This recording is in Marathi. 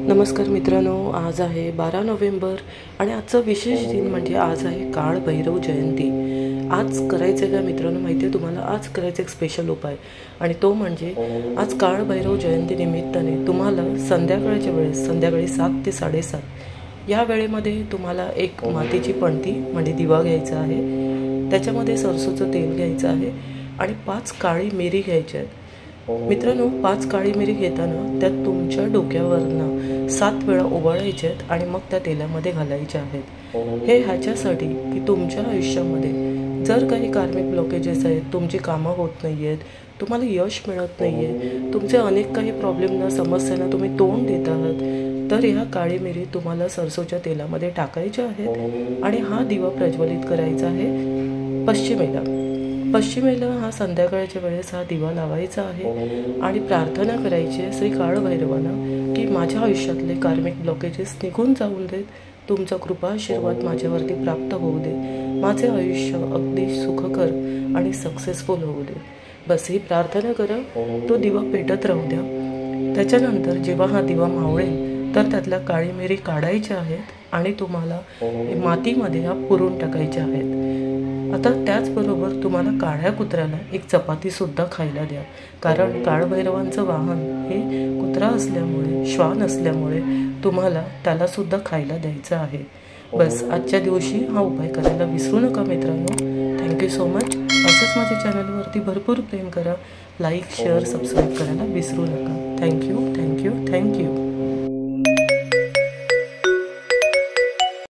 नमस्कार मित्रांनो, आज आहे 12 नोव्हेंबर आणि आजचा विशेष दिन म्हणजे आज आहे काळ भैरव जयंती। आज करायचं का मित्रांनो माहिती आहे तुम्हाला, आज करायचं एक स्पेशल उपाय आणि तो म्हणजे आज काळ भैरव जयंती निमित्ताने तुम्हाला संध्याकाळच्या वेळेस संध्याकाळी 7 ते 7:30 या वेळेमध्ये तुम्हाला एक मातीची पणती म्हणजे दिवा घ्यायचा आहे, त्याच्यामध्ये सरसोचं तेल घ्यायचं आहे आणि 5 काळी मिरी घ्यायच्या आहेत। मित्रांनो, 5 काळी मिरी घेताना त्यात तुमच्या डोक्यावरनं 7 वेळा ओवाळायच्या आहेत आणि मग त्या तेलामध्ये घालायच्या आहेत। हे ह्याच्यासाठी की तुमच्या आयुष्यामध्ये जर काही कार्मिक ब्लॉकेजेस आहेत, तुमची कामं होत नाही आहेत, तुम्हाला यश मिळत नाही आहे, तुमचे अनेक काही प्रॉब्लेमना समस्यांना तुम्ही तोंड देत आहात, तर ह्या काळी मिरी तुम्हाला सरसोच्या तेलामध्ये टाकायच्या आहेत आणि हा दिवा प्रज्वलित करायचा आहे पश्चिमेला हा संध्याकाळच्या वेळेस हा दिवा लावायचा आहे आणि प्रार्थना करायची आहे श्री काळ भैरवांना की माझ्या आयुष्यातले कार्मिक ब्लॉकेजेस निघून जाऊन देत, तुमचा कृपा आशीर्वाद माझ्यावरती प्राप्त होऊ दे, माझे आयुष्य अगदी सुखकर आणि सक्सेसफुल होऊ दे। बस ही प्रार्थना करा, तो दिवा पेटत राहू द्या। त्याच्यानंतर जेव्हा हा दिवा मावळेल तर त्यातल्या काळी मिरी काढायच्या आहेत आणि तुम्हाला मातीमध्ये हा पुरून टाकायच्या आहेत। आता त्याचबरोबर तुम्हाला काळ्या कुत्र्याला एक चपातीसुद्धा खायला द्या, कारण काळभैरवांचं वाहन हे कुत्रा असल्यामुळे, श्वान असल्यामुळे तुम्हाला त्यालासुद्धा खायला द्यायचं आहे। बस आजच्या दिवशी हा उपाय करायला विसरू नका मित्रांनो। Thank you so much. असंच माझ्या चॅनलवरती भरपूर प्रेम करा, लाईक शेअर सबस्क्राईब करायला विसरू नका। Thank you thank you thank you.